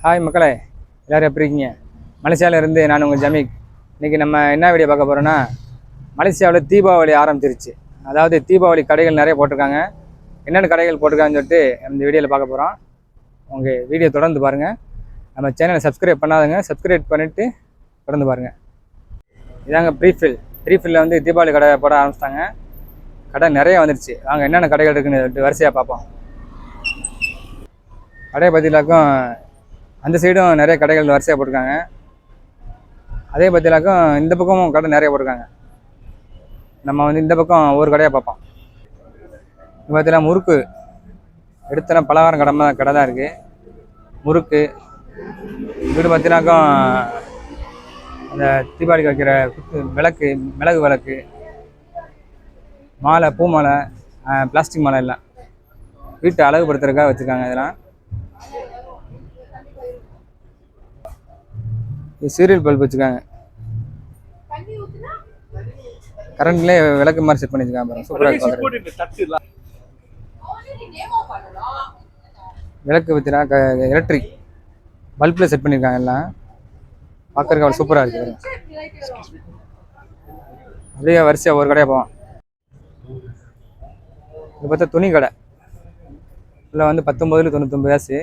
Hi மக்களே, எல்லோரும் எப்படி இருக்கீங்க? மலேசியாவிலேருந்து நான் உங்கள் ஜமீக். இன்றைக்கி நம்ம என்ன வீடியோ பார்க்க போகிறோன்னா, மலேசியாவில் தீபாவளி ஆரம்பிச்சிருச்சு. அதாவது தீபாவளி கடைகள் நிறைய போட்டிருக்காங்க. என்னென்ன கடைகள் போட்டிருக்காங்கன்னு சொல்லிட்டு இந்த வீடியோவில் பார்க்க போகிறோம். உங்கள் வீடியோ தொடர்ந்து பாருங்கள். நம்ம சேனலை சப்ஸ்கிரைப் பண்ணாதவங்க சப்ஸ்கிரைப் பண்ணிவிட்டு தொடர்ந்து பாருங்கள். இதாங்க ப்ரீஃபில்லில் வந்து தீபாவளி கடை போட ஆரம்பிச்சிட்டாங்க. கடை நிறைய வந்துடுச்சு. வாங்க என்னென்ன கடைகள் இருக்குன்னு சொல்லிட்டு வரிசையாக பார்ப்போம். கடையை பற்றிலாக்கும் அந்த சைடும் நிறைய கடைகள் வரிசையாக போட்டிருக்காங்க. அதே பற்றிலாக்கும் இந்த பக்கமும் கடை நிறைய போட்டிருக்காங்க. நம்ம வந்து இந்த பக்கம் ஒரு கடையாக பார்ப்போம். இது பார்த்தீங்கன்னா முறுக்கு எடுத்தன பலகாரம் கடை தான் இருக்குது. முறுக்கு வீடு பார்த்தீங்கன்னாக்கும் அந்த தீபாவளிக்கு வைக்கிற விளக்கு, மிளகு விளக்கு, மாலை, பூ மாலை, பிளாஸ்டிக் மாலை எல்லாம் வீட்டை அழகுபடுத்துறதுக்காக வச்சுருக்காங்க. இதெல்லாம் சீரியல் பல்ப் வச்சுருக்காங்க. கரண்ட்லேயே விளக்கு மாதிரி செட் பண்ணி வச்சுருக்காங்க. சூப்பராக பார்க்குறேன். விளக்கு பார்த்தீங்கன்னா எலக்ட்ரிக் பல்பில் செட் பண்ணியிருக்காங்க. எல்லாம் பார்க்குறதுக்கு அவ்வளோ சூப்பராக இருக்குது. அப்படியே வரிசையாக ஒரு கடையாக போவோம். இது பார்த்தா துணி கடை. இதில் வந்து 19.99 காசு.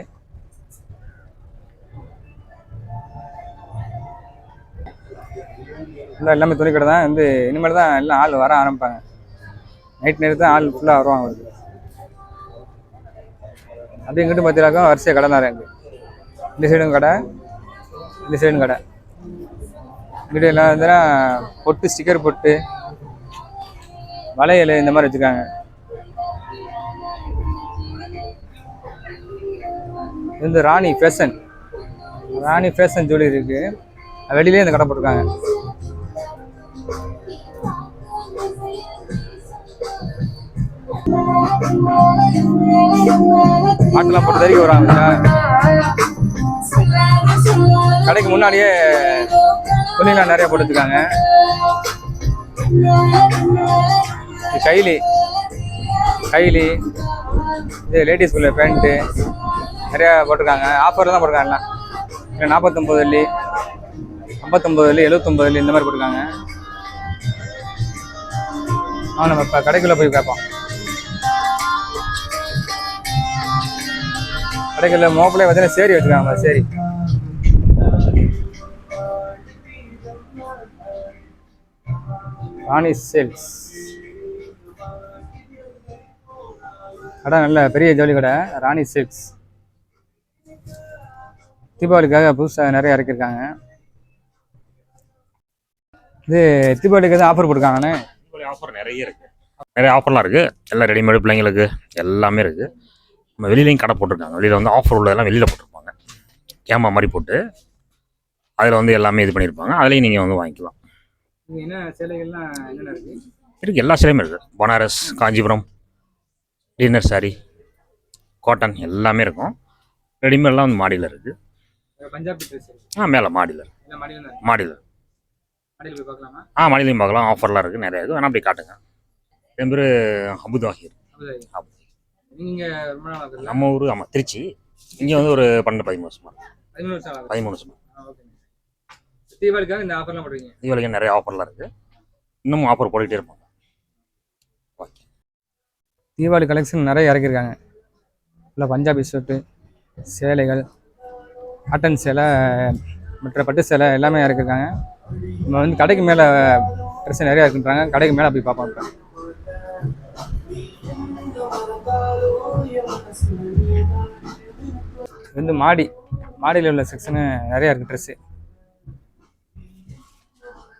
ஃபுல்லாக எல்லாமே துணி கடை தான். வந்து இனிமேல் தான் எல்லாம் ஆள் வர ஆரம்பிப்பாங்க. நைட் நேரத்தில் ஆள் ஃபுல்லாக வருவாங்க. அவருக்கு அப்படி இங்கிட்டு பார்த்தீங்கன்னாக்கா வரிசையாக கடை தான் இருக்குது. இந்த சைடும் கடை, இந்த சைடும் கடை. இங்கிட்ட எல்லாம் வந்துன்னா பொட்டு, ஸ்டிக்கர் பொட்டு, வளையல் இந்த மாதிரி வச்சுருக்காங்க. இது வந்து ராணி ஃபேஷன் ஜுவல்லரி இருக்குது. வெளியிலே இந்த கடை போட்டிருக்காங்க. பாட்டெல்லாம் போட்டு தறிக்க வராங்க. கடைக்கு முன்னாடியே துணிலாம் நிறைய போட்டு வச்சுருக்காங்க. கைலி இது லேடிஸ்குள்ள பேண்ட்டு நிறையா போட்டிருக்காங்க. ஆஃபரில் தான் போட்டிருக்காங்க. எல்லாம் 49 வெள்ளி, 59 வெள்ளி, 79 வெள்ளி இந்த மாதிரி போட்டிருக்காங்க. நம்ம இப்போ கடைக்குள்ளே போய் கேட்போம். கடைக்குள்ள மோப்பிலே பார்த்தீங்கன்னா சேரி வச்சுருக்காங்க. சேரி ராணி சேல்ஸ் கடை, நல்ல பெரிய ஜவுளி கடை ராணி சேல்ஸ். தீபாவளிக்காக புதுசாக நிறைய இறக்கியிருக்காங்க. இது தீபாவளிக்கு எதுவும் ஆஃபர் போட்டிருக்காங்கண்ணே? தீபாவளி ஆஃபர் நிறைய இருக்குது. நிறைய ஆஃபர்லாம் இருக்குது. எல்லாம் ரெடிமேடு பிள்ளைங்களுக்கு எல்லாமே இருக்குது. நம்ம வெளியிலையும் கடை போட்டிருக்காங்க. வெளியில் வந்து ஆஃபர் உள்ளதெல்லாம் வெளியில் போட்டிருப்பாங்க. கேமரா மாதிரி போட்டு அதில் வந்து எல்லாமே இது பண்ணியிருப்பாங்க. அதுலேயும் நீங்கள் வந்து வாங்கிக்கலாம். என்ன சேலைகள்லாம் என்னென்ன இருக்குது? இருக்குது, எல்லா சேலையுமே இருக்குது. Banaras, Kanchipuram, dinner sorry, cotton எல்லாமே இருக்கும். ரெடிமேட்லாம் வந்து மாடியில் இருக்குது. பஞ்சாபி ட்ரெஸ் மேலே மாடியில் போய் பார்க்கலாமா? மாடியிலையும் பார்க்கலாம். ஆஃபர்லாம் இருக்குது, நிறையா இருக்குது. வேணா அப்படி காட்டுங்க. என் பேர் அபுதாஹிர். நம்ம ஊர் திருச்சி. இங்கே வந்து ஒரு 12-13 வருஷமா. 13 வருஷமா. தீபாவளிக்காக இந்த ஆஃபர்லாம் போடுறீங்க? தீபாவளிக்கு நிறைய ஆஃபர்லாம் இருக்குது. இன்னமும் ஆஃபர் போட்டுக்கிட்டே இருப்பாங்க. ஓகே, தீபாவளி கலெக்ஷன் நிறைய இறக்கியிருக்காங்க. இல்லை பஞ்சாபி ஷர்ட்டு, சேலைகள், காட்டன் சேலை, மற்ற பட்டு சேலை எல்லாமே இறக்கியிருக்காங்க. நம்ம வந்து கடைக்கு மேலே ட்ரெஸ் நிறையா இருக்குன்றாங்க. கடைக்கு மேலே போய் பார்ப்போம். இப்போ வந்து மாடியில் உள்ள செக்ஷனு நிறையா இருக்குது ட்ரெஸ்ஸு.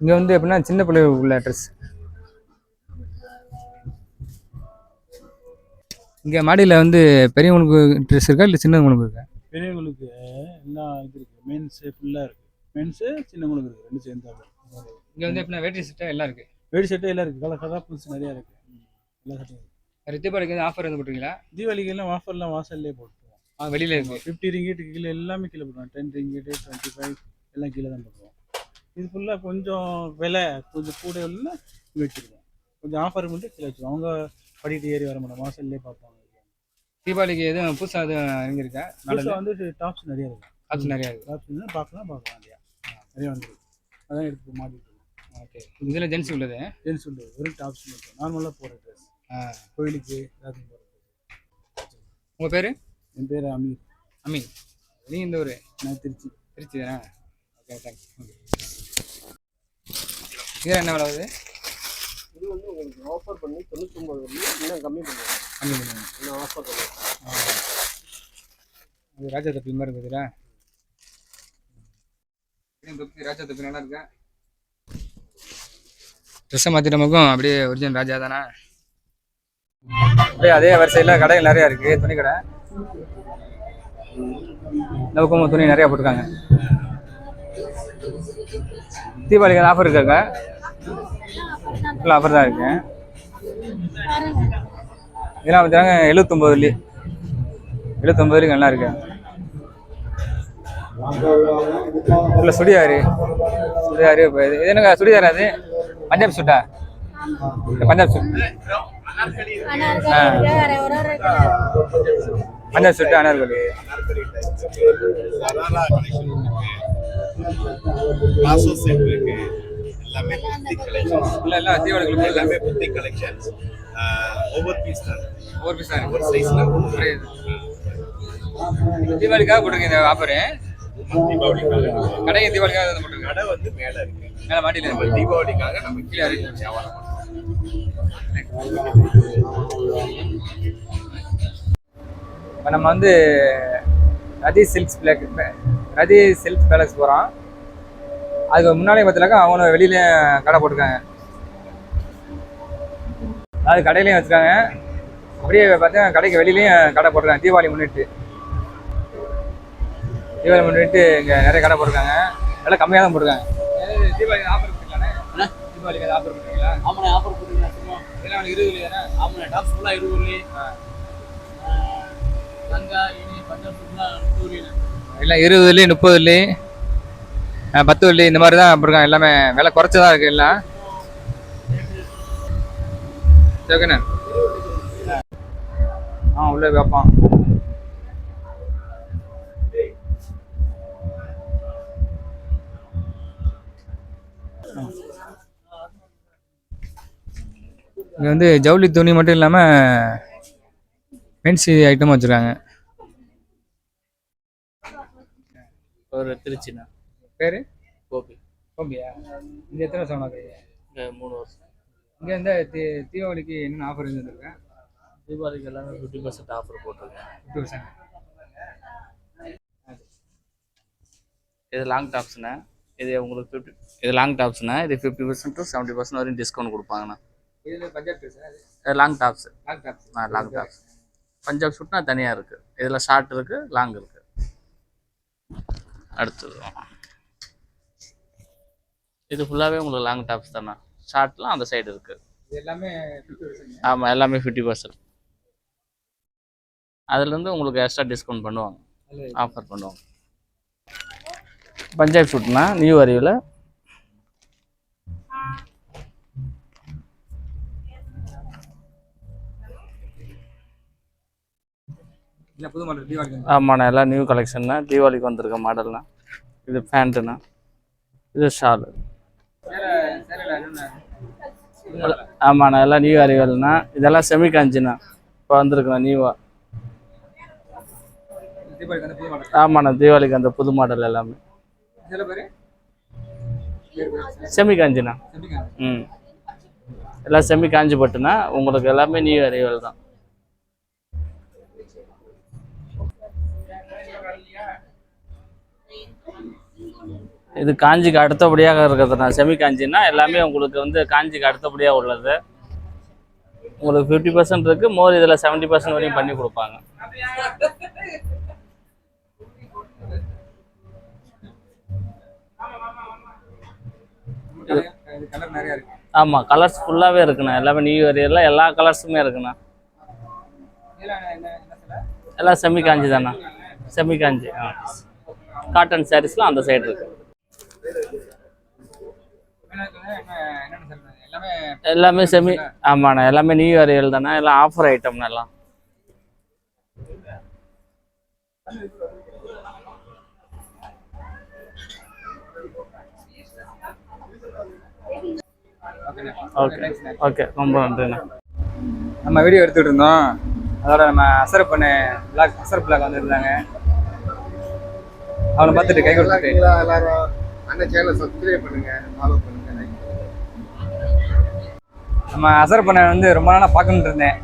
இங்கே வந்து எப்படின்னா சின்ன பிள்ளைங்க உள்ள ட்ரெஸ். இங்கே மாடியில் வந்து பெரியவங்களுக்கு ட்ரெஸ் இருக்கா இல்லை சின்னவங்களுக்கு இருக்கா? பெரியவங்களுக்கு எல்லாம் இது இருக்குது. மென்ஸு ஃபுல்லாக இருக்குது. மென்ஸு சின்னவங்களுக்கு இருக்குது, ரெண்டு சேர்ந்தாங்க. இங்கே வந்து எப்படின்னா வேட்டி சட்டை எல்லாம் இருக்குது. வேட்டி சட்டை எல்லாம் இருக்குது. கலர் புதுசு நிறையா இருக்குது. எல்லா சட்டையும் தீபாவளிக்கு ஆஃபர் வந்து போட்டுருங்களா? தீபாவளிக்கு எல்லாம் ஆஃபர்லாம் வாசல்லே போட்டுருவோம். வெளியில் இருக்குது. 50 ரிங்கிட்டுக்கு கீழே எல்லாமே கீழே போட்டுருவோம். 10 ரிங்கிட்டு, 25 எல்லாம் கீழே தான் போட்டுருவோம். இது ஃபுல்லாக கொஞ்சம் விலை கொஞ்சம் கூட இல்லைன்னா இங்கே வச்சுருவோம். கொஞ்சம் ஆஃபர் மட்டும் கீழே வச்சுருவோம். அவங்க படிட்டு ஏறி வர மாட்டோம், வாசல்லே பார்ப்பாங்க. தீபாவளிக்கு எதுவும் புதுசாக எதுவும் இறங்கியிருக்கா? புதுசாக வந்து டாப்ஸ் நிறையா இருக்குது. ஆப்ஷன் நிறையா இருக்குது. ஆப்ஷன் பார்க்கலாம் இல்லையா, நிறைய வந்துருக்கு. அதான் எடுத்து மாட்டிட்டு ஓகே. இதில் ஜென்ஸ் உள்ளது. ஜென்ஸ் உண்டு, வெறும் டாப்ஸ் மட்டும் நார்மலாக போகிற ட்ரெஸ், கோயிலுக்கு எல்லாத்தையும் போகிற ட்ரெஸ். உங்கள் பேர்? என் பேர் அமீர். அமீன். நீங்கள் இந்த ஊர்? நான் திருச்சி. திருச்சி தானே? Okay thanks. ஓகே. இதில் என்ன விலை ஆகுது? இது வந்து உங்களுக்கு ஆஃபர் பண்ணி 99 இன்னும் கம்மி பண்ணுவோம். கம்மி பண்ணுங்க. இன்னும் ஆஃபர் பண்ணுவோம். அது ராஜா தொப்பி மாதிரி இருக்குதுல்ல? தொப்பி ராஜா தொப்பி நல்லா இருக்கா? ட்ரெஸ்ஸை மாற்றிட்டமுக்கும் அப்படியே ஒரிஜினல் ராஜா தானே? அப்படியே அதே வரிசையில் கடைகள் நிறையா இருக்குது. துணி கடை. இந்த பக்கமும் துணி நிறையா போட்டிருக்காங்க. தீபாவளிக்கு ஆஃபர் இருக்காங்க. ஃபுல்லாக ஆஃபர் தான் இருக்கு. இதெல்லாம் பார்த்தாங்க 79 வெள்ளி. 79 வரைக்கும் நல்லா இருக்கு. இல்லை சுடிதாரு இப்போ இது என்னங்க சுடிதாரா? அது பஞ்சாப் சூட்டா? பஞ்சாப் சூட். பஞ்சாப் சூட்டு அனார்கலி. எல்லாமே புத்தி கலெக்ஷன்ஸ். எல்லாம் தீபாவளிக்கு எல்லாமே புத்தி கலெக்ஷன்ஸ். ஓவர் பீஸ் தான். ஒரு பீஸ் தான். ஒரு சைஸ்ல தீபாவளிக்காக போட்டுருங்க இந்த ஆஃபரு. தீபாவளிக்காக கடைக்கு தீபாவளிக்காக போட்டுருங்க. கடை வந்து மேல இருக்கு. மேலே மாட்டியில் நம்ம தீபாவளிக்காக நம்ம கீழே வியாபாரம் பண்ணுவோம். இப்போ நம்ம வந்து ரதி சில்க்ஸ் பேலஸ் போகிறோம். அதுக்கு முன்னாலே பார்த்தினாக்கா அவனை வெளியிலையும் கடை போட்டிருக்காங்க. அது கடையிலையும் வச்சுருக்காங்க. அப்படியே பார்த்தா கடைக்கு வெளியிலையும் கடை போட்டிருக்காங்க. தீபாவளி முன்னிட்டு இங்கே நிறைய கடை போட்டிருக்காங்க. எல்லாம் கம்மியாக தான் போட்டிருக்காங்க. தீபாவளிக்கு ஆஃபர் கொடுத்துருக்கானே? தீபாவளிக்கு ஆஃபர் கொடுத்துருக்கீங்களா? ஆமாண்ணே, ஆஃபர் கொடுத்துருக்கேன். இதெல்லாம் 20 இல்லையாண்ணே? ஆமாண்ணே, டாப்ஸ் ஃபுல்லாக 20 லங்கா இனி பஞ்சாப் ஃபுல்லாக 2 எல்லாம் 20 வெள்ளி 30 வெள்ளி 10 வெள்ளி இந்த மாதிரி தான் போட்டிருக்காங்க. எல்லாமே விலை குறைச்சதான் இருக்குது எல்லாம். ஓகேண்ணே. உள்ளே வைப்பான். இங்கே வந்து ஜவுளி துணி மட்டும் இல்லாமல் ஃபேன்சி ஐட்டமும் வச்சுருக்காங்க. ஒரு திருச்சிண்ணா. பேர்? கோபி. கோபியா? இங்கே எத்தனை வருஷம் ஆகுது? இங்கே 3 வருஷம். இங்கே இந்த தீபாவளிக்கு என்னென்ன ஆஃபர் இருந்துருக்கேன்? தீபாவளிக்கு எல்லாமே 50% ஆஃபர் போட்டிருக்கேன். 50%. இது லாங் டாப்ஸ்ண்ணா. இது உங்களுக்கு இது லாங் டாப்ஸ்ண்ணா. இது 50% to 70% வரையும் டிஸ்கவுண்ட் கொடுப்பாங்கண்ணா. இதில் Punjab dress long tops. Long tops. Punjab ஷூட்னா தனியாக இருக்குது. இதில் ஷார்ட் இருக்குது, லாங் இருக்குது. அடுத்தது இது ஃபுல்லாகவே உங்களுக்கு லாங் டாப்ஸ் தானே. ஷார்ட்லாம் அந்த சைடு இருக்குது. இது எல்லாமே 50%. ஆமாம், எல்லாமே 50%. அதுலேருந்து உங்களுக்கு எக்ஸ்ட்ரா டிஸ்கவுண்ட் பண்ணுவாங்க, ஆஃபர் பண்ணுவாங்க. பஞ்சாப் ஷூட்னா நியூ அறிவில் இல்லை புது மாடல் தீபாவளி. ஆமாண்ணா, எல்லாம் நியூ கலெக்ஷன்னா. தீபாவளிக்கு வந்திருக்க மாடல்னா. இது பேண்ட்டுண்ணா. இது ஷாலு. ஆமாண்ணா, எல்லாம் நியூ அறிவல்ண்ணா. இதெல்லாம் செமி காஞ்சிண்ணா. இப்போ வந்திருக்குண்ணா நியூவாக. ஆமாண்ணா, தீபாவளிக்கு அந்த புது மாடல் எல்லாமே செமி காஞ்சிண்ணா. எல்லாம் செமி காஞ்சி பட்டுண்ணா. உங்களுக்கு எல்லாமே நியூ அறிவல் தான். இது காஞ்சிக்கு அடுத்தபடியாக இருக்கிறதுண்ணா. செமி காஞ்சின்னா எல்லாமே உங்களுக்கு வந்து காஞ்சிக்கு அடுத்தபடியாக உள்ளது. உங்களுக்கு 50% இருக்குது. மோர் இதில் 70% வரையும் பண்ணி கொடுப்பாங்க. ஆமாம், கலர்ஸ் ஃபுல்லாகவே இருக்குண்ணா. எல்லாமே நியூ ஏரியாவில் எல்லா கலர்ஸுமே இருக்குண்ணா. எல்லாம் செமி காஞ்சி தானே. செமி காஞ்சி. காட்டன் சாரீஸ்லாம் அந்த சைடு இருக்கு. எல்லாமே செமி. ஆமாண்ணா, எல்லாமே நியூ ஏரியல் தானே. எல்லாம் ஆஃபர் ஐட்டம்னா. எல்லாம் ஓகே ஓகே, ரொம்ப நன்றிண்ணா. நம்ம வீடியோ எடுத்துகிட்டு இருந்தோம். அதோட நம்ம அசரப் பிளாக் வந்துருந்தாங்க. அவனை பார்த்துட்டு கை கொடுத்துட்டு எல்லாரும் அண்ணன் சேனலை சப்ஸ்கிரைப் பண்ணுங்க, ஃபாலோ பண்ணுங்க. நம்ம அசரப் பண்ண வந்து ரொம்ப நாளாக பார்க்கணுன்னு இருந்தேன்.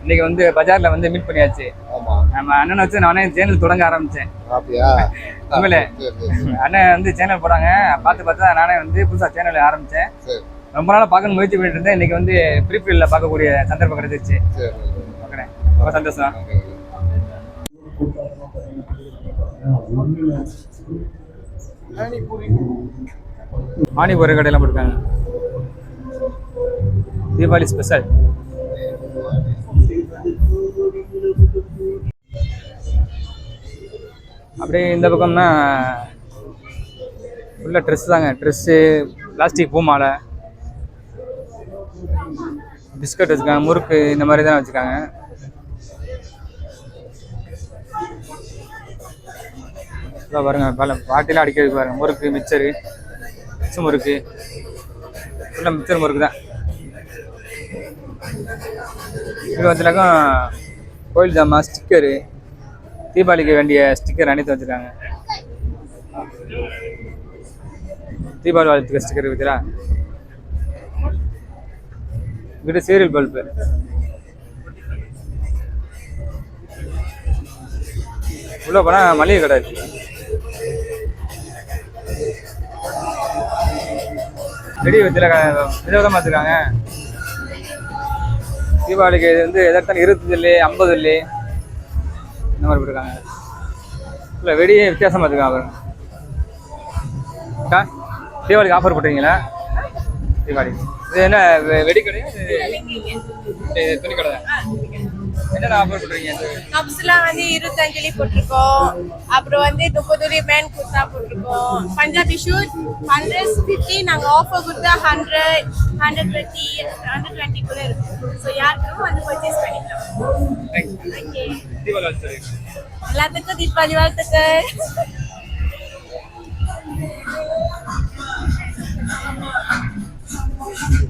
இன்னைக்கு வந்து பஜார்ல வந்து மீட் பண்ணியாச்சு. ஆமா, நம்ம அண்ணனை வச்சு நானே சேனல் தொடங்க ஆரம்பிச்சேன். அப்படியா? உண்மையிலே அண்ணன் வந்து சேனல் போடாங்க, பார்த்து நானே வந்து புதுசாக சேனல் ஆரம்பித்தேன். ரொம்ப நாளாக பார்க்கணும் முயற்சி பண்ணிட்டு இருந்தேன். இன்னைக்கு வந்து ப்ரீஃபீல்டில் பார்க்கக்கூடிய சந்தர்ப்பம் கிடைச்சிருச்சு. ஓகேண்ணே, ரொம்ப சந்தோஷம். பானிபூரி கடையெல்லாம் போட்டிருக்காங்க. தீபாவளி ஸ்பெஷல். அப்படியே இந்த பக்கம்னா ஃபுல்லாக ட்ரெஸ் தாங்க. ட்ரெஸ்ஸு, பிளாஸ்டிக் பூ மாலை, பிஸ்கட் வச்சுருக்காங்க, முறுக்கு இந்த மாதிரி தான் வச்சுருக்காங்க. பாருங்க, பல பாட்டிலாம் அடிக்கிறது பாருங்க. முறுக்கு, மிச்சரு, மிச்ச முறுக்கு, ஃபுல்லாக மிச்சர் முறுக்கு தான். இது வச்சுனாக்கா கோயில் ஜாமா, ஸ்டிக்கரு, தீபாவளிக்கு வேண்டிய ஸ்டிக்கர் அனைத்து வச்சுருக்காங்க. தீபாவளி வாழ்த்துக்க ஸ்டிக்கர் இருக்குதா. இங்கிட்ட சீரியல் பல்பு. உள்ள போனா மளிகை கடை இருக்கு. வெடி வச்சுல விதவிதமா வச்சுருக்காங்க. தீபாவளிக்கு இது வந்து எதார்த்தம் 20 இல்லி 50 இல்லி இந்த மாதிரி போட்டுருக்காங்க. இல்லை வெடியே வித்தியாசமாக வச்சுருக்காங்க. அக்கா, தீபாவளிக்கு ஆஃபர் போட்டுருக்கீங்களா? தீபாவளிக்கு இது என்ன வெடி கடையா? இது துணி கடை. என்னென்ன ஆஃபர் போட்டுருக்கீங்க? கப்ஸ்லாம் வந்து 25 போட்டிருக்கோம். அப்புறம் வந்து 30 மேன் குர்தா போட்டிருக்கோம். பஞ்சாபி ஷூட் 150. நாங்கள் ஆஃபர் கொடுத்தா 100, 120, 120 கூட இருக்கும். ஸோ யாருக்கும் வந்து பர்ச்சேஸ் பண்ணிக்கலாம். ஓகே, தீபாவளி வாழ்த்து. எல்லாத்துக்கும் தீபாவளி வாழ்த்துக்கள்.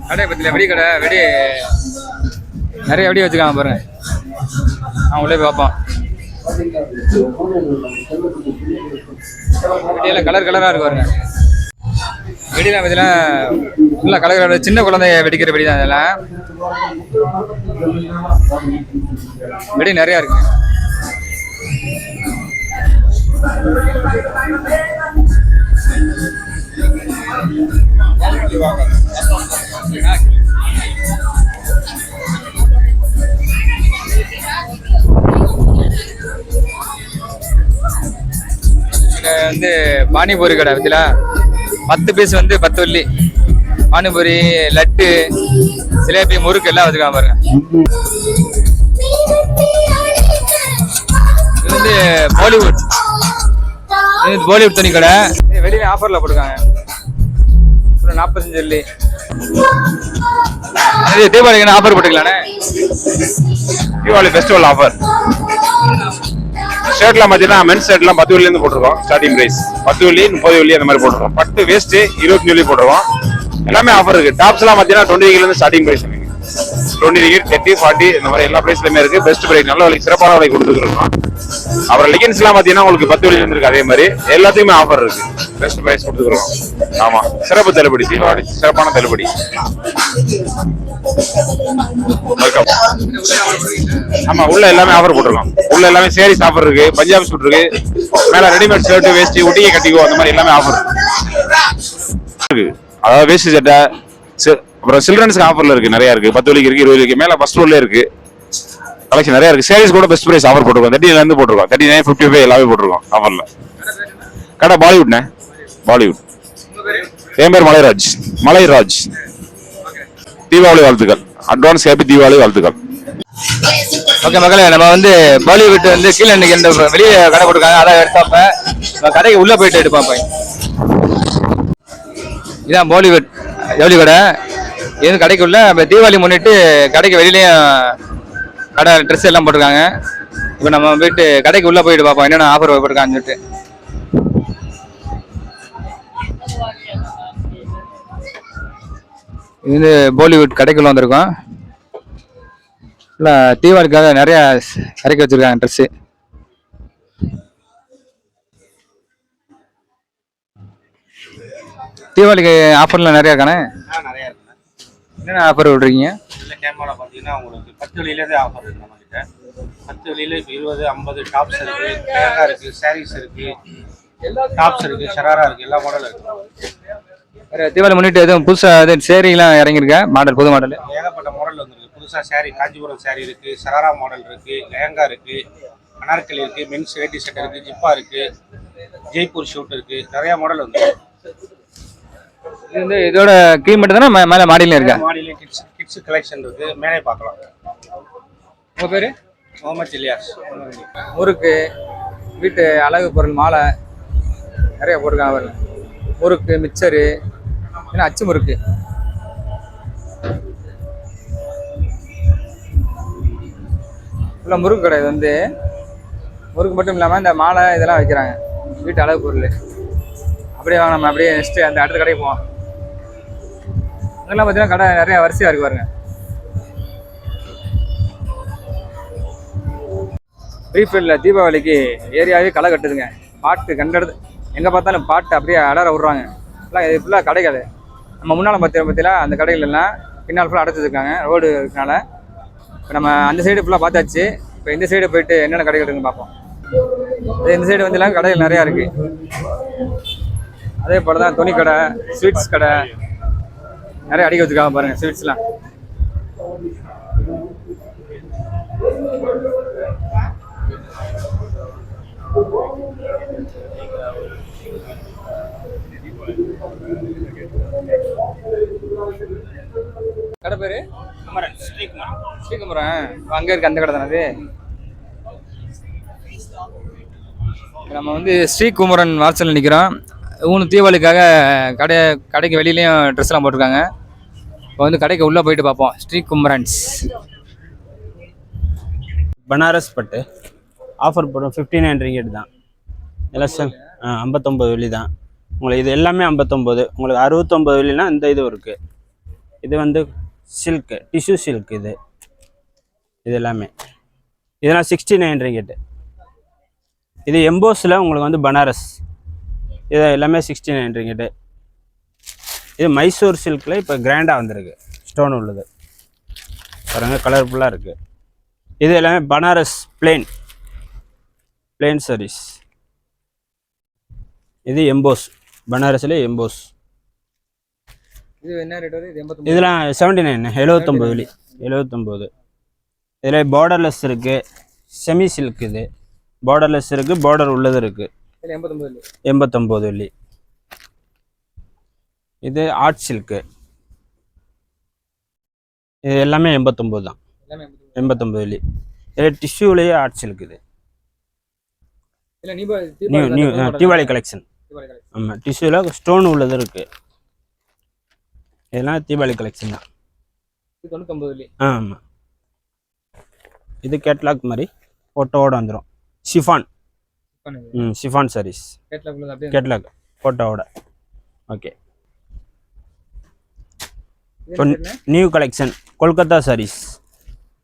கடை பத்தில வெடி கடை. வெடி நிறைய வெடி வச்சுருக்காங்க பாருங்க. உள்ளே போய் பார்ப்போம். வெடியெல்லாம் கலர் கலராக இருக்கு பாருங்க. வெடிலாம் பார்த்தீங்கன்னா ஃபுல்லாக கலர் கலர். சின்ன குழந்தைய வெடிக்கிற வெடி தான். இதெல்லாம் வெடி நிறையா இருக்கு. வந்து பானிபூரி கடை பத்தில 10 பீஸ் வந்து 10 வெள்ளி. பானிபூரி, லட்டு, சிலேபி, முறுக்கு எல்லாம் வச்சுக்காம பாருங்க. இது வந்து பாலிவுட். இது பாலிவுட் துணி கடை. வெளியில ஆஃபர்ல போட்டுருக்காங்க. 45 வெள்ளி. தீபாவளிக்கு என்ன ஆஃபர் போட்டுக்கலானே? Deepavali festival offer. ஷர்ட்லாம் பார்த்தீங்கன்னா மென்ஸ் ஷர்ட்லாம் 10 வெள்ளிலேருந்து போட்டிருக்கோம். ஸ்டார்டிங் ப்ரைஸ் 10 வெள்ளி, 30 வெள்ளி அந்த மாதிரி போட்டிருக்கோம். பட்டு வேஸ்ட்டு 25 வெள்ளி போட்டிருக்கோம். எல்லாமே ஆஃபர் இருக்கு. டாப்ஸ்லாம் பார்த்தீங்கன்னா 20 ரிங்கிலேருந்து ஸ்டார்டிங் ப்ரைஸ் இருக்கு. 20 ரிங்கிட், 30, 40 இந்த மாதிரி எல்லா ப்ரைஸ்லையுமே இருக்கு. பெஸ்ட் ப்ரைஸ், நல்ல விலைக்கு சிறப்பான விலைக்கு கொடுத்துருக்கோம். அப்புறம் லெகின்ஸ்லாம் பார்த்தீங்கன்னா உங்களுக்கு 10 வெள்ளிலேருந்து இருக்கு. அதே மாதிரி எல்லாத்துக்குமே ஆஃபர் இருக்கு. பெஸ்ட் ப்ரைஸ் கொடுத்துருக்கோம். ஆமா, சிறப்பு தள்ளுபடி. தீபாவளி சிறப்பான தள்ளுபடி. வெல்கம். ஆமா, உள்ள எல்லாமே ஆஃபர் போட்டிருக்கோம். உள்ள எல்லாமே சேரீஸ் ஆஃபர் இருக்கு, பஞ்சாபி சூட் இருக்கு, மேல ரெடிமேட் ஷர்ட், வேஷ்டி, ஒட்டியை கட்டிக்கோ அந்த மாதிரி எல்லாமே ஆஃபர் இருக்கு. அதாவது வேஷ்டி சட்டை, அப்புறம் சில்ட்ரன்ஸ்க்கு ஆஃபர்ல இருக்கு. நிறைய இருக்கு. 10 வெள்ளிக்கு இருக்கு, 20 வெள்ளிக்கு மேல ஃபர்ஸ்ட் ரோல்ல இருக்கு. கலெக்ஷன் நிறைய இருக்கு. சேரீஸ் கூட பெஸ்ட் பிரைஸ் ஆஃபர் போட்டிருக்கோம். 30 இருந்து போட்டிருக்கோம். 39, 55 எல்லாமே போட்டிருக்கோம் ஆஃபர்ல. கடை பாலிவுட்ண்ணே, பாலிவுட். என் பேர் மலைராஜ். தீபாவளி வாழ்த்துக்கள். அட்வான்ஸ் ஹேப்பி தீபாவளி வாழ்த்துக்கள். ஓகே மக்களே, நம்ம வந்து பாலிவுட் வந்து கீழே இன்னைக்கு இந்த வெளியே கடை போட்டிருக்காங்க. அதான் எடுத்தாப்ப கடைக்கு உள்ள போயிட்டு எடுப்பாப்ப. இதான் பாலிவுட் ஜவுளி கடை. இது கடைக்குள்ள இப்போ தீபாவளி முன்னிட்டு கடைக்கு வெளியிலையும் கடை ட்ரெஸ் எல்லாம் போட்டிருக்காங்க. இப்போ நம்ம போயிட்டு கடைக்கு உள்ள போயிட்டு பார்ப்போம் என்னென்ன ஆஃபர் போட்டிருக்கான்னு சொல்லிட்டு. இது வந்து பாலிவுட் கடைக்குள்ள வந்திருக்கோம். இல்லை தீபாவளிக்காக நிறைய இறக்கி வச்சிருக்காங்க ட்ரெஸ்ஸு. தீபாவளிக்கு ஆஃபர்லாம் நிறையா இருக்கானே. நிறைய இருக்குண்ணா. என்னென்ன ஆஃபர் விட்றீங்க? இல்லை கேமரா பார்த்தீங்கன்னா உங்களுக்கு 10 வெளியிலேயே ஆஃபர் இருக்கு நம்மகிட்ட. 10 வெளியில இப்போ 20, 50 டாப்ஸ் இருக்கு, லெஹங்கா இருக்கு, சாரீஸ் இருக்கு, டாப்ஸ் இருக்கு, ஷராரா இருக்கு, எல்லா மாடலும் இருக்கு. வேறு தீபாவளி முன்னிட்டு எதுவும் புதுசாக எதுவும் சேரீலாம் இறங்கியிருக்கா? மாடல் புது மாடல் ஏகப்பட்ட மாடல் வந்துருக்கு. புதுசாக சாரீ, காஞ்சிபுரம் சாரீ இருக்கு, ஷராரா மாடல் இருக்கு, லெஹங்கா இருக்கு, அனார்கலி இருக்கு, மென்ஸ் வேட்டி செட் இருக்கு, ஜிப்பா இருக்கு, ஜெய்ப்பூர் ஷூட் இருக்கு, நிறைய மாடல் வந்து. இது வந்து இதோட கீழ் மட்டும் தானே மேலே மாடியிலும் இருக்கா? மாடியிலும் கிட்ஸ் கலெக்ஷன் இருக்கு, மேலே பார்க்கலாம். உங்கள் பேர்? முகமது இலியாஸ். முறுக்கு, வீட்டு அழகு பொருள் மாலை நிறைய போட்டிருக்காங்க பாருங்க. முறுக்கு, மிக்சரு, ஏன்னா அச்சு முறுக்கு. ஃபுல்லாக முறுக்கு கடை. இது வந்து முறுக்கு மட்டும் இல்லாமல் இந்த மாலை இதெல்லாம் வைக்கிறாங்க, வீட்டு அழகு பொருள். அப்படியே வாங்க, நம்ம அப்படியே நெக்ஸ்ட்டு அந்த அடுத்த கடைக்கு போவோம். அங்கெல்லாம் பார்த்தீங்கன்னா கடை நிறைய வரிசையாக இருக்கு பாருங்க. ரீஃபீல்டில் தீபாவளிக்கு ஏரியாவே களை கட்டுதுங்க. பாட்டு கண்டெடுத்து எங்கே பார்த்தாலும் பாட்டு அப்படியே அலற விட்றாங்க. ஃபுல்லாக இது ஃபுல்லாக கடைகள். நம்ம முன்னால் பார்த்தீங்கன்னா அந்த கடைகள் எல்லாம் பின்னால் ஃபுல்லாக அடைச்சிருக்காங்க ரோடு இருக்கனால. இப்போ நம்ம அந்த சைடு ஃபுல்லாக பார்த்தாச்சு. இப்போ இந்த சைடு போயிட்டு என்னென்ன கடைகள் இருக்குன்னு பார்ப்போம். இந்த சைடு வந்துலாம் கடைகள் நிறையா இருக்குது. அதே போல் தான் துணி கடை, ஸ்வீட்ஸ் கடை நிறைய அடிக்க வச்சுருக்காங்க பாருங்கள். ஸ்வீட்ஸ்லாம் கடை பேரு குமரன், ஸ்ரீகுமரன். ஸ்ரீகுமரன். அங்கே இருக்கு அந்த கடை தானே அது. நம்ம வந்து ஸ்ரீகுமரன் வாசலில் நிற்கிறோம். இவனு தீபாவளிக்காக கடைக்கு வெளியிலையும் ட்ரெஸ்லாம் போட்டிருக்காங்க. இப்போ வந்து கடைக்கு உள்ளே போயிட்டு பார்ப்போம். ஸ்ரீகுமரன்ஸ் பனாரஸ் பட்டு ஆஃபர் போடும் 59 ரிங்கெட் தான். எல்லாம் 59 வெள்ளி தான். உங்களுக்கு இது எல்லாமே 59. உங்களுக்கு 69 வெள்ளினா இந்த இது இருக்குது. இது வந்து சில்க்கு, டிஷ்யூ சில்க். இது எல்லாமே இதெல்லாம் 69 ரிங்கெட்டு. இது எம்போஸில் உங்களுக்கு வந்து பனாரஸ். இது எல்லாமே 69 ரிங்கெட்டு. இது மைசூர் சில்கில் இப்போ கிராண்டாக வந்திருக்கு, ஸ்டோன் உள்ளது பாருங்க, கலர்ஃபுல்லாக இருக்குது. இது எல்லாமே பனாரஸ் பிளெயின் sarees. இது எம்போஸ், பனாரஸில் எம்போஸ். இது என்ன ரேட் வருது? இதெல்லாம் 79, 79 வெள்ளி, 79. இதில் பார்டர்லெஸ் இருக்குது, செமி சில்க். இது பார்டர்லெஸ் இருக்குது, பார்டர் உள்ளது இருக்குது. 89 வெள்ளி. இது ஆர்ட் சில்க்கு. இது எல்லாமே 89 தான், 89 வெள்ளி. இதில் டிஷ்யூலேயே ஆர்ட் சில்க். இது நியூ தீபாவளி கலெக்ஷன். ஆமாம், டிஷ்யூவில் ஸ்டோன் உள்ளது இருக்குது. இதெல்லாம் தீபாவளி கலெக்ஷன் தான். 99 வெள்ளி. ஆமாம். இது கேட்லாக் மாதிரி ஃபோட்டோவோட வந்துடும். ஷிஃபான். ஷிஃபான் சாரீஸ். கேட்லாக் ஃபோட்டோவோட. ஓகே. இப்போ நியூ கலெக்ஷன் கொல்கத்தா சாரீஸ்.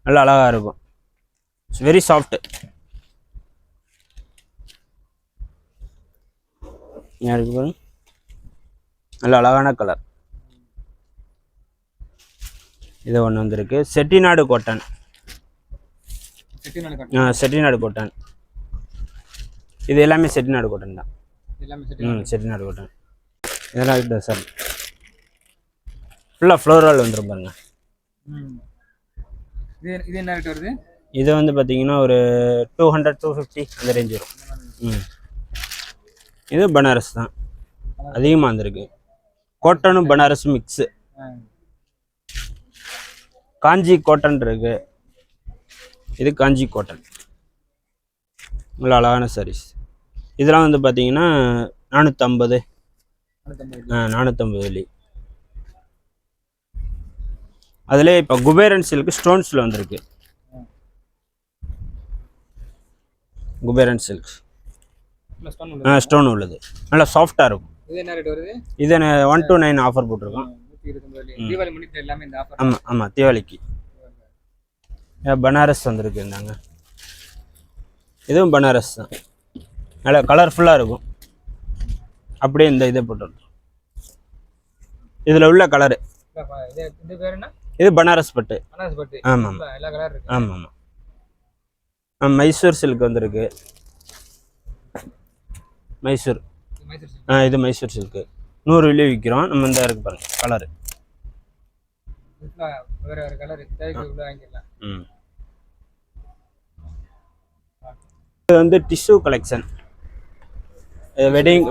நல்லா அழகாக இருக்கும். It's very soft. யாருக்கு பாருங்க, நல்ல அழகான கலர். இது ஒன்று வந்திருக்கு, செட்டிநாடு காட்டன். செட்டிநாடு காட்டன். இது எல்லாமே செட்டிநாடு காட்டன் தான். செட்டிநாடு காட்டன். இதெல்லாம் இது சார் ஃபுல்லாக ஃப்ளோரல் வந்துடும் பாருங்க. இது என்ன ரேட் வருது? இது வந்து பார்த்தீங்கன்னா ஒரு 200, 250 அந்த ரேஞ்ச் வரும். இது பனாரஸ் தான், அதிகமாக வந்திருக்கு. காட்டனும் பனாரஸும் மிக்ஸு. காஞ்சி காட்டன் இருக்கு. இது காஞ்சி காட்டன், நல்ல அழகான சாரீஸ். இதெல்லாம் வந்து பார்த்தீங்கன்னா 450. 450 வெள்ளி. அதில் இப்போ குபேரன் சில்க் ஸ்டோன்ஸில் வந்திருக்கு. குபேரன் சில்க் ஸ்டோன் உள்ளது, நல்லா சாஃப்டாக இருக்கும். இது என்ன ரேட் வருது? இது 129 ஆஃபர் போட்டிருக்கோம். $29 தீபாவளி முன்னிட்டு எல்லாமே இந்த ஆஃபர். ஆமாம் ஆமாம், தீபாவளிக்கு. பனாரஸ் வந்திருக்கு இருந்தாங்க, இதுவும் பனாரஸ் தான், நல்லா கலர்ஃபுல்லாக இருக்கும். அப்படியே இந்த இதை போட்டு இதில் உள்ள கலரு இது பேர் என்ன? இது பனாரஸ் பட்டு. பனாரஸ் பட்டு. ஆமாம் எல்லா கலர் இருக்கு. ஆமாம் ஆமாம். மைசூர் சில்க் வந்திருக்கு. மைசூர். இது மைசூர் சில்க்கு 100 வெள்ளி விற்கிறோம். நம்ம இந்த இருக்கு பாருங்க கலரு. வேற வேற கலர் தேவைக்கு வாங்கிக்கலாம். இது வந்து டிஷ்யூ கலெக்ஷன்.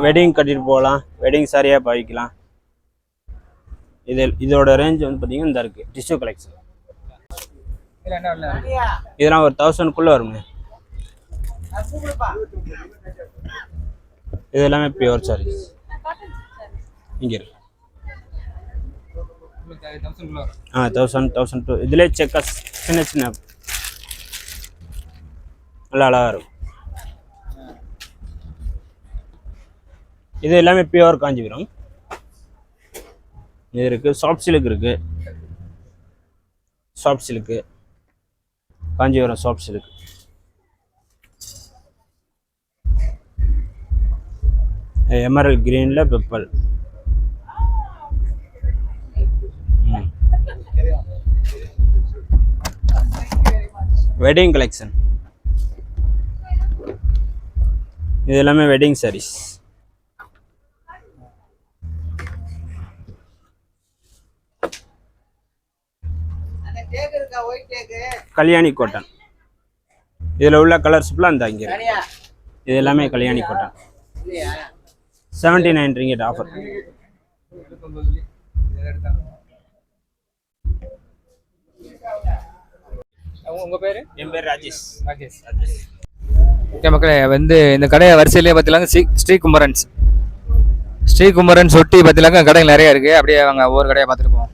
வெட்டிங் கட்டிட்டு போகலாம், வெட்டிங் சாரியாக பாவிக்கலாம். இதோட ரேஞ்ச் வந்து பார்த்தீங்கன்னா இந்த இருக்குது டிஷ்யூ கலெக்ஷன். இதெல்லாம் ஒரு 1000க்குள்ளே வருங்க. இது எல்லாமே பியூர் சாரீஸ். இங்கே இருக்கு 1000 இதுலேயே செக்கஸ் சின்ன சின்ன நல்லா அழகாக இருக்கும். இது எல்லாமே பியூர் காஞ்சிபுரம். இது இருக்குது, சாஃப்ட் சில்க் இருக்குது, soft silk Kanchipuram soft silk. Emerald கிரீனில் பெப்பல். Wedding collection. இது எல்லாமே வெட்டிங் சாரீஸ். கல்யாணி காட்டன். இதில் உள்ள கலர்ஸ் ஃபுல்லாக அந்த இங்கே இது எல்லாமே கல்யாணி காட்டன். 79 ringgit offer. உங்க பேரு? என் பேர் ராஜேஷ். ஓகே மக்களே, வந்து இந்த கடையை வரிசையிலே பார்த்திலாங்க ஸ்ரீகுமரன் ஒட்டி பார்த்திலாங்க கடைகள் நிறைய இருக்குது. அப்படியே அவங்க ஒவ்வொரு கடையை பார்த்துருப்போம்.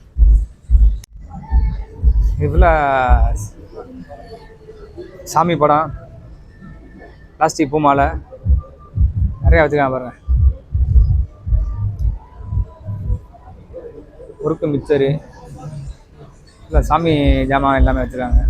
இது ஃபுல்லாக சாமி படம், பிளாஸ்டிக் பூ மாலை நிறையா வச்சுருக்காங்க பாருங்கள். முறுக்கு மிக்சரு இல்லை சாமி ஜாமான் எல்லாமே வச்சுருக்காங்க.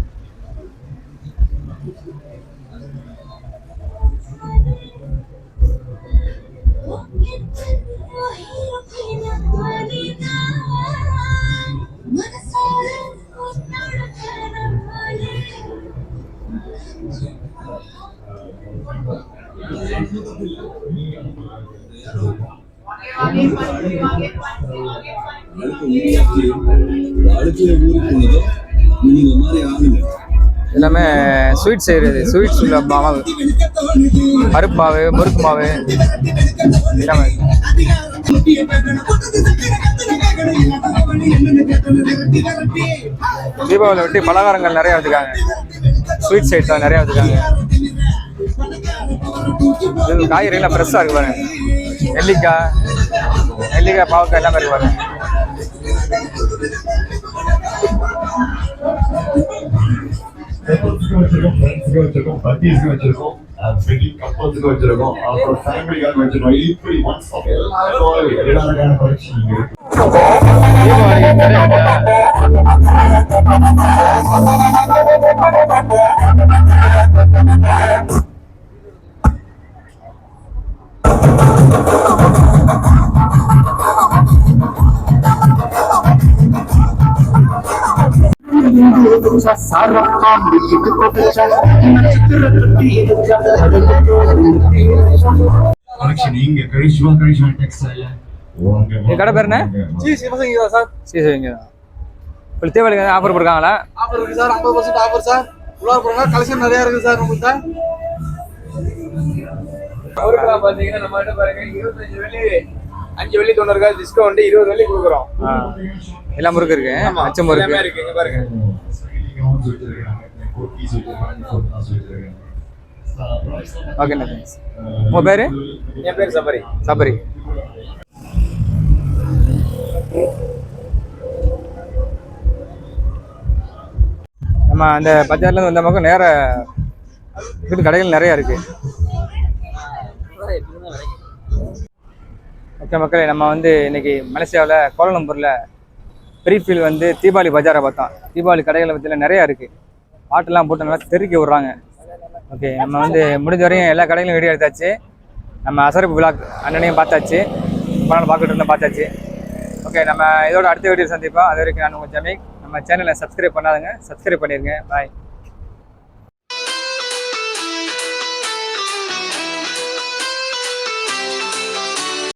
எல்லாமே ஸ்வீட் செய்கிறது, ஸ்வீட்ஸ் உள்ள மாவு, பருப்பு மாவு, முறுக்கு மாவு எல்லாமே. தீபாவளி ஒட்டி பலகாரங்கள் நிறையா வச்சுருக்காங்க, ஸ்வீட் ஐட்டம் நிறையா வச்சுருக்காங்க. இது காய்கறிலாம் ஃப்ரெஷ்ஷாக இருக்கு பாருங்க. நெல்லிக்காய் பாவக்காய் எல்லாமே இருக்கு பாருங்க. வச்சிருக்கோம், பர்த்தீஸ்க்கு வச்சிருக்கோம், வெட்டிங் கப்பல்ஸ்க்கு வச்சிருக்கோம், அப்புறம் ஃபேமிலிக்காக வச்சிருக்கோம். இப்படி ஒன்ஸ் எல்லாருக்கான கலெக்ஷன் இங்க இருக்கு. கடை பேர் என்ன? இப்போ தீபாவளி ஆஃபர் போட்டுருக்காங்களா? ஆஃபர் இருக்கு சார், 50% ஆஃபர் சார். உள்ளார போறாங்க, கலெக்ஷன் நிறைய இருக்கு சார் நம்மகிட்ட. அவருக்குலாம் பாத்தீங்கன்னா நம்ம கிட்ட பாருங்க 25 வெள்ளி 5 வெள்ளி 90 காசு டிஸ்கவுண்ட் 20 வெள்ளி கொடுக்குறோம். எல்லா முறுக்கு இருக்கு, அச்ச முறுக்கு இருக்கு. இங்க பாருங்க. Okay thanks. உங்க பேரு? என் பேர் சபரி. நம்ம அந்த பஜார்லேருந்து வந்த பக்கம் நேர வீட்டு கடைகள் நிறையா இருக்குது. ஓகே மக்களே, நம்ம வந்து இன்னைக்கு மலேசியாவில் கோலாலம்பூரில் ப்ரீஃபீல் வந்து தீபாவளி பஜாரை பார்த்தோம். தீபாவளி கடைகளை பற்றியில் நிறையா இருக்குது. பாட்டெல்லாம் போட்டு நல்லா தெருக்கி விட்றாங்க. ஓகே, நம்ம வந்து முடிஞ்ச வரையும் எல்லா கடையிலும் வீடியோ எடுத்தாச்சு. நம்ம அசரப்பு விழா அண்ணனையும் பார்த்தாச்சு, பணம் பார்த்துட்டு இருந்தால் பார்த்தாச்சு. ஓகே, நம்ம இதோட அடுத்த வீடியோ சந்திப்போம். அது வரைக்கும் நான் உங்கள் ஜமீக். நம்ம சேனலை சப்ஸ்கிரைப் பண்ணாதுங்க, சப்ஸ்கிரைப் பண்ணிடுங்க. பாய்.